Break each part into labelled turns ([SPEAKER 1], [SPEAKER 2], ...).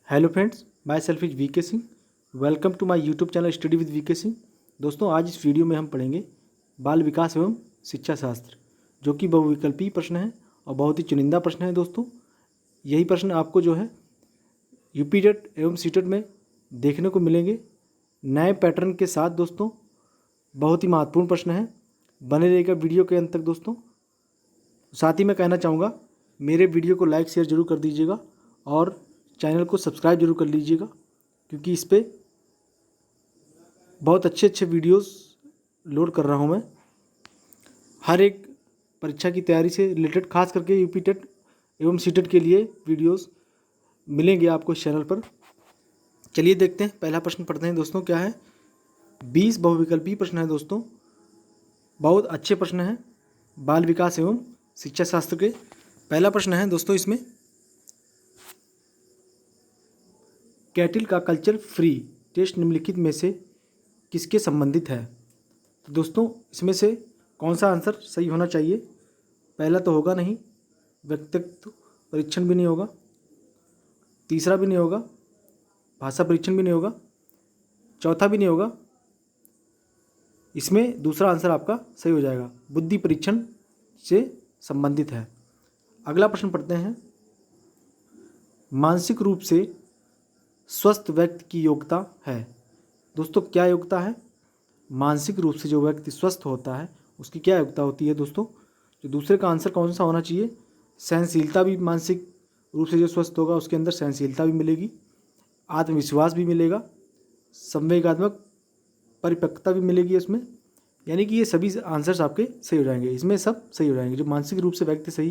[SPEAKER 1] Hello friends, myself is V K Singh. Welcome to my YouTube channel study with V K Singh. दोस्तों, आज इस video में हम पढ़ेंगे बाल विकास एवं शिक्षा शास्त्र, जो कि बहुविकल्पीय प्रश्न है और बहुत ही चुनिंदा प्रश्न है। दोस्तों, यही प्रश्न आपको जो है यूपी टेट एवं सी टेट में देखने को मिलेंगे नए पैटर्न के साथ। दोस्तों, बहुत ही महत्वपूर्ण प्रश्न है, बने रहेगा वीडियो के अंत तक। दोस्तों, साथ ही मैं कहना चाहूँगा, मेरे वीडियो को लाइक शेयर जरूर कर दीजिएगा और चैनल को सब्सक्राइब जरूर कर लीजिएगा, क्योंकि इस पर बहुत अच्छे अच्छे वीडियोस लोड कर रहा हूँ मैं। हर एक परीक्षा की तैयारी से रिलेटेड, खास करके यूपी टेट एवं सी टेट के लिए वीडियोस मिलेंगे आपको इस चैनल पर। चलिए देखते हैं, पहला प्रश्न पढ़ते हैं। दोस्तों, क्या है? 20 बहुविकल्पीय प्रश्न है। दोस्तों, बहुत अच्छे प्रश्न हैं बाल विकास एवं शिक्षा शास्त्र के। पहला प्रश्न है दोस्तों इसमें, कैटिल का कल्चर फ्री टेस्ट निम्नलिखित में से किसके संबंधित है? तो दोस्तों, इसमें से कौन सा आंसर सही होना चाहिए? पहला तो होगा नहीं, व्यक्तित्व परीक्षण भी नहीं होगा, तीसरा भी नहीं होगा, भाषा परीक्षण भी नहीं होगा, चौथा भी नहीं होगा। इसमें दूसरा आंसर आपका सही हो जाएगा, बुद्धि परीक्षण से संबंधित है। अगला प्रश्न पढ़ते हैं, मानसिक रूप से स्वस्थ व्यक्ति की योग्यता है। दोस्तों, क्या योग्यता है? मानसिक रूप से जो व्यक्ति स्वस्थ होता है उसकी क्या योग्यता होती है? दोस्तों, जो दूसरे का आंसर कौन सा होना चाहिए? सहनशीलता भी, मानसिक रूप से जो स्वस्थ होगा उसके अंदर सहनशीलता भी मिलेगी, आत्मविश्वास भी मिलेगा, संवेगात्मक परिपक्वता भी मिलेगी इसमें। यानी कि ये सभी आंसर्स आपके सही हो जाएंगे, इसमें सब सही हो जाएंगे। जो मानसिक रूप से व्यक्ति सही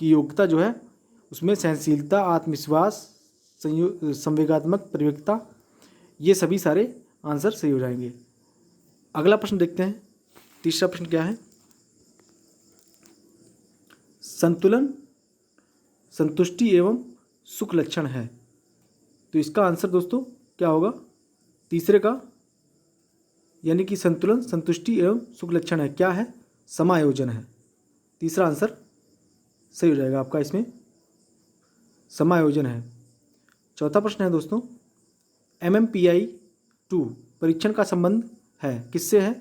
[SPEAKER 1] की योग्यता जो है उसमें सहनशीलता, आत्मविश्वास, संवेगात्मक परिपक्वता, ये सभी सारे आंसर सही हो जाएंगे। अगला प्रश्न देखते हैं, तीसरा प्रश्न क्या है? संतुलन संतुष्टि एवं सुख लक्षण है। तो इसका आंसर दोस्तों क्या होगा? तीसरे का, यानी कि संतुलन संतुष्टि एवं सुख लक्षण है, क्या है? समायोजन है। तीसरा आंसर सही हो जाएगा आपका, इसमें समायोजन है। चौथा प्रश्न है दोस्तों, MMPI 2 परीक्षण का संबंध है किससे है?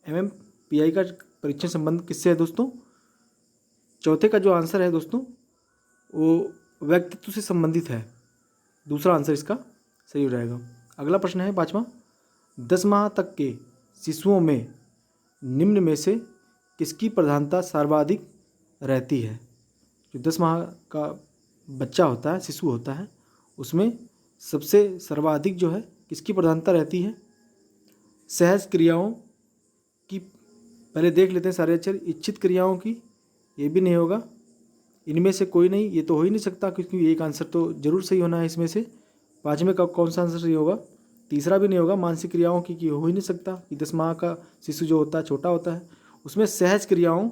[SPEAKER 1] MMPI का परीक्षण संबंध किससे है दोस्तों? चौथे का जो आंसर है दोस्तों वो व्यक्तित्व से संबंधित है। दूसरा आंसर इसका सही हो जाएगा। अगला प्रश्न है पाँचवा, 10 माह तक के शिशुओं में निम्न में से किसकी प्रधानता सर्वाधिक रहती है? जो 10 माह का बच्चा होता है, शिशु होता है, उसमें सबसे सर्वाधिक जो है किसकी प्रधानता रहती है? सहज क्रियाओं की, पहले देख लेते हैं सारे अक्षर। इच्छित क्रियाओं की, ये भी नहीं होगा। इनमें से कोई नहीं, ये तो हो ही नहीं सकता, क्योंकि एक आंसर तो जरूर सही होना है इसमें से। पाँचवें का कौन सा आंसर सही होगा? तीसरा भी नहीं होगा। मानसिक क्रियाओं की हो ही नहीं सकता कि 10 माह का शिशु जो होता है छोटा होता है, उसमें सहज क्रियाओं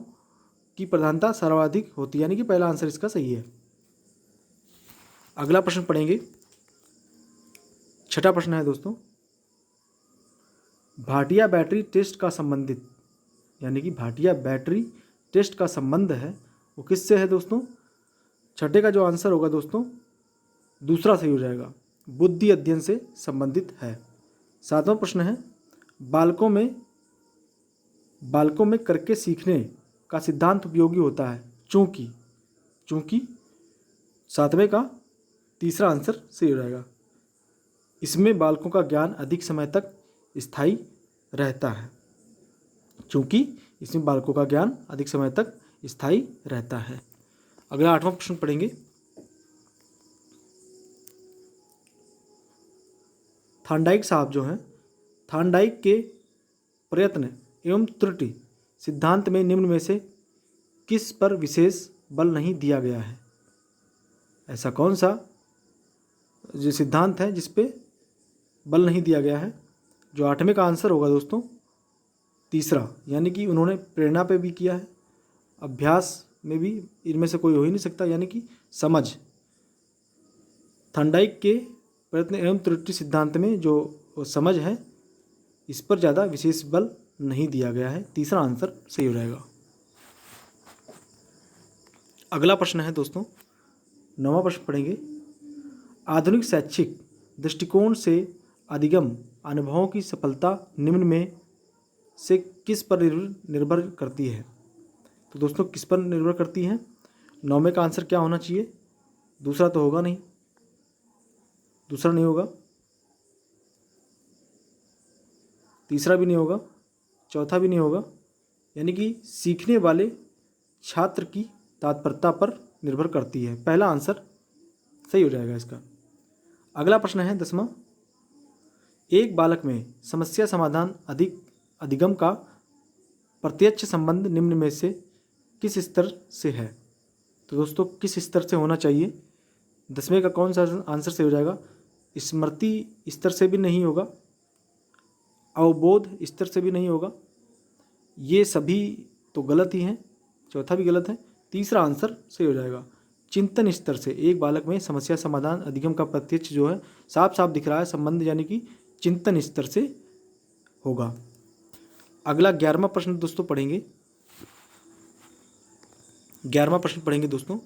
[SPEAKER 1] की प्रधानता सर्वाधिक होती है, यानी कि पहला आंसर इसका सही है। अगला प्रश्न पढ़ेंगे, छठा प्रश्न है दोस्तों, भाटिया बैटरी टेस्ट का संबंधित, यानी कि भाटिया बैटरी टेस्ट का संबंध है वो किससे है दोस्तों? छठे का जो आंसर होगा दोस्तों दूसरा सही हो जाएगा, बुद्धि अध्ययन से संबंधित है। सातवां प्रश्न है, बालकों में करके सीखने का सिद्धांत उपयोगी होता है चूंकि सातवें का तीसरा आंसर सही हो जाएगा। इसमें बालकों का ज्ञान अधिक समय तक स्थायी रहता है, चूंकि इसमें बालकों का ज्ञान अधिक समय तक स्थायी रहता है। अगला आठवां प्रश्न पढ़ेंगे, थार्नडाइक साहब जो हैं, थार्नडाइक के प्रयत्न एवं त्रुटि सिद्धांत में निम्न में से किस पर विशेष बल नहीं दिया गया है? ऐसा कौन सा जो सिद्धांत है जिस पे बल नहीं दिया गया है? जो आठवें का आंसर होगा दोस्तों तीसरा, यानी कि उन्होंने प्रेरणा पे भी किया है, अभ्यास में भी, इनमें से कोई हो ही नहीं सकता, यानी कि समझ। थार्नडाइक के प्रयत्न एवं त्रुटि सिद्धांत में जो समझ है इस पर ज़्यादा विशेष बल नहीं दिया गया है। तीसरा आंसर सही हो जाएगा। अगला प्रश्न है दोस्तों, नौवां प्रश्न पढ़ेंगे, आधुनिक शैक्षिक दृष्टिकोण से अधिगम अनुभवों की सफलता निम्न में से किस पर निर्भर करती है? तो दोस्तों किस पर निर्भर करती है? 9वें का आंसर क्या होना चाहिए? दूसरा तो होगा नहीं, दूसरा नहीं होगा, तीसरा भी नहीं होगा, चौथा भी नहीं होगा, यानी कि सीखने वाले छात्र की तत्परता पर निर्भर करती है। पहला आंसर सही हो जाएगा इसका। अगला प्रश्न है 10वां। एक बालक में समस्या समाधान अधिगम का प्रत्यक्ष संबंध निम्न में से किस स्तर से है? तो दोस्तों किस स्तर से होना चाहिए? 10वें का कौन सा आंसर सही हो जाएगा? स्मृति स्तर से भी नहीं होगा, अवबोध स्तर से भी नहीं होगा, ये सभी तो गलत ही हैं, चौथा भी गलत है। तीसरा आंसर सही हो जाएगा चिंतन स्तर से। एक बालक में समस्या समाधान अधिगम का प्रत्यक्ष जो है साफ साफ दिख रहा है संबंध, यानी कि चिंतन स्तर से होगा। अगला 11वां प्रश्न दोस्तों पढ़ेंगे। 11वां प्रश्न पढ़ेंगे दोस्तों।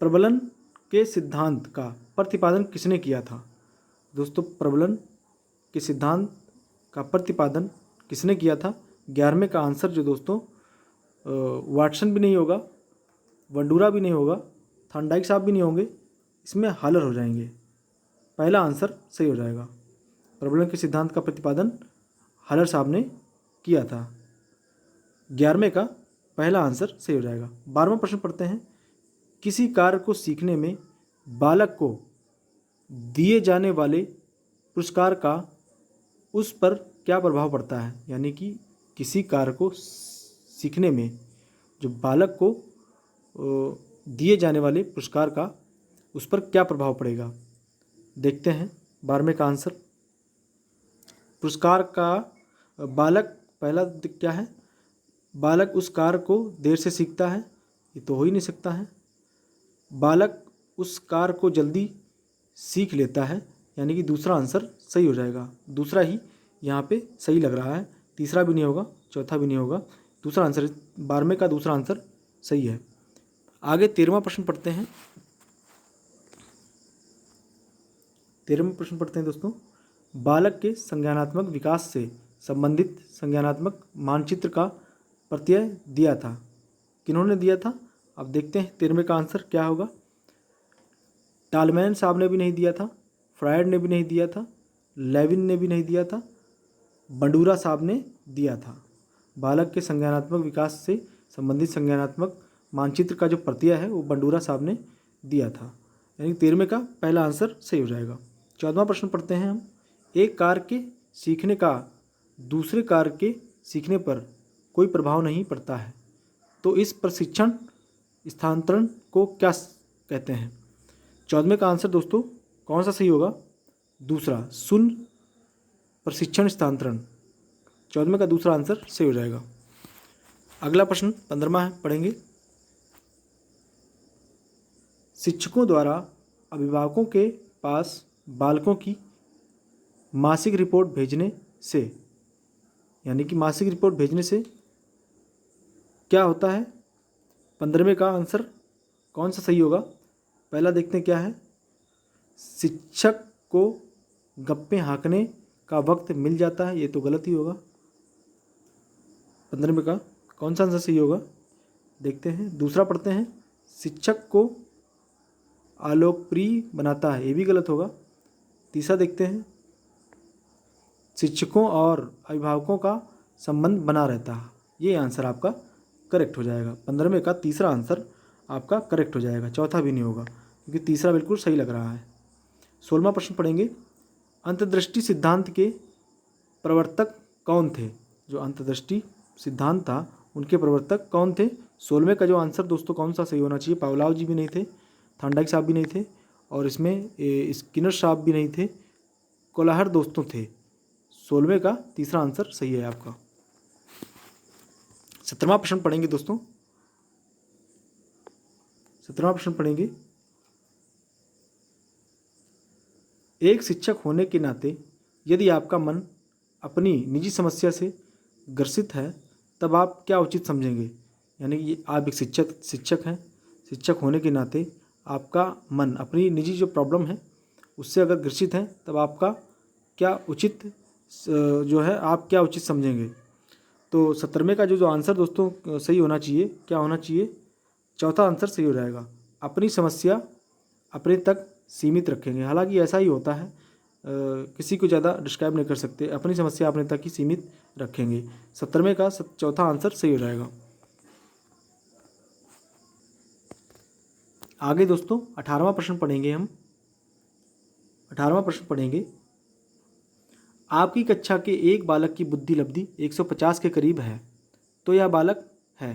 [SPEAKER 1] प्रबलन के सिद्धांत का प्रतिपादन किसने किया था? दोस्तों प्रबलन के सिद्धांत का प्रतिपादन किसने किया था? 11वें का आंसर जो दोस्तों वाटसन भी नहीं होगा, वंडूरा भी नहीं होगा, थॉर्नडाइक साहब भी नहीं होंगे, इसमें हालर हो जाएंगे। पहला आंसर सही हो जाएगा। प्रबलन के सिद्धांत का प्रतिपादन हालर साहब ने किया था। 11वें का पहला आंसर सही हो जाएगा। 12वां प्रश्न पढ़ते हैं। किसी कार्य को सीखने में बालक को दिए जाने वाले पुरस्कार का उस पर क्या प्रभाव पड़ता है? यानी कि किसी कार्य को सीखने में जो बालक को दिए जाने वाले पुरस्कार का उस पर क्या प्रभाव पड़ेगा? देखते हैं 12वें का आंसर। पुरस्कार का बालक पहला क्या है? बालक उस कार्य को देर से सीखता है, ये तो हो ही नहीं सकता है। बालक उस कार्य को जल्दी सीख लेता है, यानी कि दूसरा आंसर सही हो जाएगा। दूसरा ही यहाँ पे सही लग रहा है, तीसरा भी नहीं होगा, चौथा भी नहीं होगा, दूसरा आंसर 12वें का दूसरा आंसर सही है। आगे 13वां प्रश्न पढ़ते हैं। 13वां प्रश्न पढ़ते हैं दोस्तों। बालक के संज्ञानात्मक विकास से संबंधित संज्ञानात्मक मानचित्र का प्रत्यय दिया था, किन्होंने दिया था? अब देखते हैं 13वें का आंसर क्या होगा। टालमैन साहब ने भी नहीं दिया था, फ्रायड ने भी नहीं दिया था, लेविन ने भी नहीं दिया था, बंडूरा साहब ने दिया था। बालक के संज्ञानात्मक विकास से संबंधित संज्ञानात्मक मानचित्र का जो प्रत्यय है वो बंडूरा साहब ने दिया था, यानी 13वें का पहला आंसर सही हो जाएगा। 14वां प्रश्न पढ़ते हैं हम। एक कार्य के सीखने का दूसरे कार्य के सीखने पर कोई प्रभाव नहीं पड़ता है, तो इस प्रशिक्षण स्थानांतरण को क्या कहते हैं? 14वें का आंसर दोस्तों कौन सा सही होगा? दूसरा, शून्य प्रशिक्षण स्थानांतरण। 14वें का दूसरा आंसर सही हो जाएगा। अगला प्रश्न 15वां है, पढ़ेंगे। शिक्षकों द्वारा अभिभावकों के पास बालकों की मासिक रिपोर्ट भेजने से, यानी कि मासिक रिपोर्ट भेजने से क्या होता है? 15वें का आंसर कौन सा सही होगा? पहला देखते हैं क्या है। शिक्षक को गप्पे हाँकने का वक्त मिल जाता है, ये तो गलत ही होगा। 15वें का कौन सा आंसर सही होगा? देखते हैं। दूसरा पढ़ते हैं। शिक्षक को आलोकप्रिय बनाता है, ये भी गलत होगा। तीसरा देखते हैं। शिक्षकों और अभिभावकों का संबंध बना रहता है, ये आंसर आपका करेक्ट हो जाएगा। 15वें का तीसरा आंसर आपका करेक्ट हो जाएगा, चौथा भी नहीं होगा क्योंकि तीसरा बिल्कुल सही लग रहा है। 16वां प्रश्न पढ़ेंगे। अंतर्दृष्टि सिद्धांत के प्रवर्तक कौन थे? जो अंतर्दृष्टि सिद्धांत था उनके प्रवर्तक कौन थे? 16वें का जो आंसर दोस्तों कौन सा सही होना चाहिए? पावलोव जी भी नहीं थे, थॉर्नडाइक साहब भी नहीं थे, और इसमें स्किनर साहब भी नहीं थे, कोलाहर दोस्तों थे। 16वें का तीसरा आंसर सही है आपका। 17वां प्रश्न पढ़ेंगे दोस्तों। 17वां प्रश्न पढ़ेंगे। एक शिक्षक होने के नाते यदि आपका मन अपनी निजी समस्या से ग्रसित है तब आप क्या उचित समझेंगे? यानी कि आप एक शिक्षक हैं, शिक्षक होने के नाते आपका मन अपनी निजी जो प्रॉब्लम है उससे अगर ग्रसित हैं तब आपका क्या उचित जो है आप क्या उचित समझेंगे। तो 17वें का जो आंसर दोस्तों सही होना चाहिए, क्या होना चाहिए, चौथा आंसर सही हो जाएगा। अपनी समस्या अपने तक सीमित रखेंगे। हालांकि ऐसा ही होता है, किसी को ज़्यादा डिस्क्राइब नहीं कर सकते, अपनी समस्या अपने तक ही सीमित रखेंगे। 17वें का चौथा आंसर सही हो जाएगा। आगे दोस्तों 18वां प्रश्न पढ़ेंगे हम। 18वां प्रश्न पढ़ेंगे, आपकी कक्षा के एक बालक की बुद्धि लब्धि 150 के करीब है तो यह बालक है।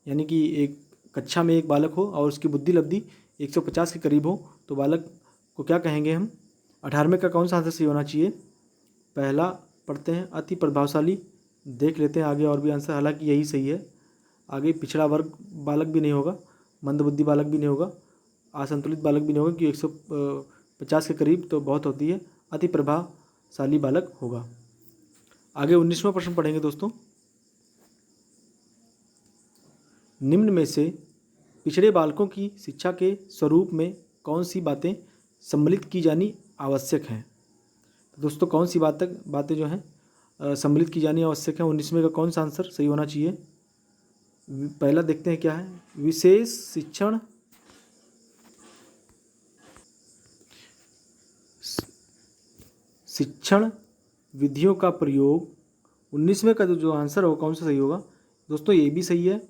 [SPEAKER 1] यानी कि एक कक्षा में एक बालक हो और उसकी बुद्धि लब्धि 150 के करीब हो तो बालक को क्या कहेंगे हम। 18वें का कौन सा आंसर सही होना चाहिए। पहला पढ़ते हैं, अति प्रभावशाली। देख लेते हैं आगे और भी आंसर, हालांकि यही सही है। आगे पिछड़ा वर्ग बालक भी नहीं होगा, मंदबुद्धि बालक भी नहीं होगा, असंतुलित बालक भी नहीं होगा, क्योंकि 150 के करीब तो बहुत होती है। अति प्रभावशाली बालक होगा। आगे 19वां प्रश्न पढ़ेंगे दोस्तों। निम्न में से पिछड़े बालकों की शिक्षा के स्वरूप में कौन सी बातें सम्मिलित की जानी आवश्यक हैं। तो दोस्तों कौन सी बातें जो हैं सम्मिलित की जानी आवश्यक है। 19वें का कौन सा आंसर सही होना चाहिए। पहला देखते हैं क्या है, विशेष शिक्षण विधियों का प्रयोग। 19वें का जो आंसर होगा कौन सा सही होगा दोस्तों, ये भी सही है।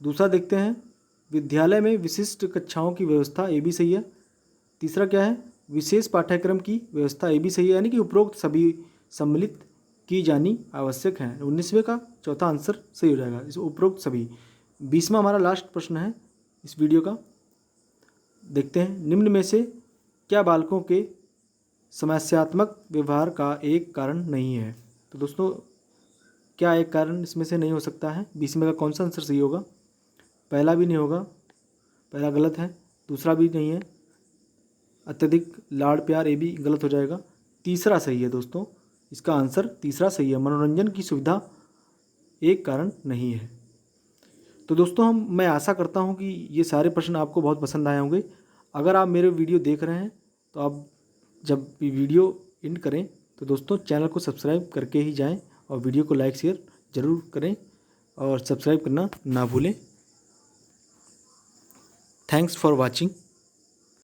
[SPEAKER 1] दूसरा देखते हैं, विद्यालय में विशिष्ट कक्षाओं की व्यवस्था, ये भी सही है। तीसरा क्या है, विशेष पाठ्यक्रम की व्यवस्था, ये भी सही है। यानी कि उपरोक्त सभी सम्मिलित की जानी आवश्यक है। 19वें का चौथा आंसर सही हो जाएगा, इस उपरोक्त सभी। 20वां हमारा लास्ट प्रश्न है इस वीडियो का। देखते हैं, निम्न में से क्या बालकों के समस्यात्मक व्यवहार का एक कारण नहीं है। तो दोस्तों क्या एक कारण इसमें से नहीं हो सकता है। 20वें का कौन सा आंसर सही होगा। पहला भी नहीं होगा, पहला गलत है। दूसरा भी नहीं है, अत्यधिक लाड़ प्यार, ये भी गलत हो जाएगा। तीसरा सही है दोस्तों, इसका आंसर तीसरा सही है, मनोरंजन की सुविधा एक कारण नहीं है। तो दोस्तों मैं आशा करता हूँ कि ये सारे प्रश्न आपको बहुत पसंद आए होंगे। अगर आप मेरे वीडियो देख रहे हैं तो आप जब भी वीडियो एंड करें तो दोस्तों चैनल को सब्सक्राइब करके ही जाएं और वीडियो को लाइक शेयर ज़रूर करें और सब्सक्राइब करना ना भूलें। Thanks for watching.